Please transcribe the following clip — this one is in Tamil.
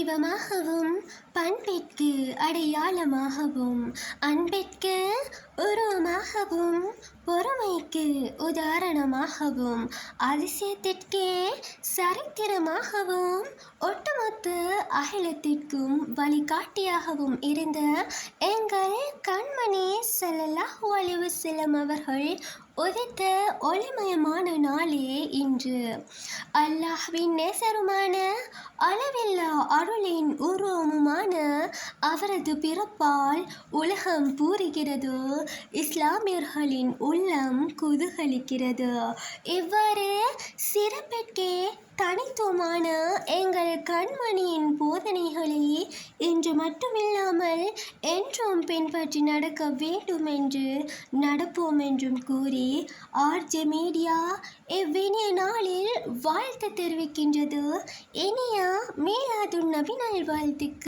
வடிவமாகவும் பண்பிற்கு அடையாளமாகவும் அன்பிற்கு உருவமாகவும் பொறுமைக்கு உதாரணமாகவும் அதிசயத்திற்கே சரித்திரமாகவும் ஒட்டுமொத்த அகிலத்திற்கும் வழிகாட்டியாகவும் இருந்த எங்கள் கண்மணி ஸல்லல்லாஹு அலைஹி வஸல்லம் அவர்கள் உதித்த ஒளிமயமான நாளே இன்று. அல்லாஹ்வின் நேசருமான அளவில்லா அருளின் உருவமுமான அவரது பிறப்பால் உலகம் பூரிக்கிறது, இஸ்லாமியர்களின் உள்ளம் குதூகலிக்கிறது. இவ்வாறு சிறப்பிற்கே தனித்துவமான எங்கள் கண்மணியின் போதனைகளை இன்று மட்டுமில்லாமல் என்றும் பின்பற்றி நடக்க வேண்டும் என்று நடப்போம் என்றும் கூறி ஆர்ஜே மீடியா இவ்வினிய நாளில் வாழ்த்து தெரிவிக்கின்றது. இனிய மீலாதுன் நபி நல்வாழ்த்துக்கள்.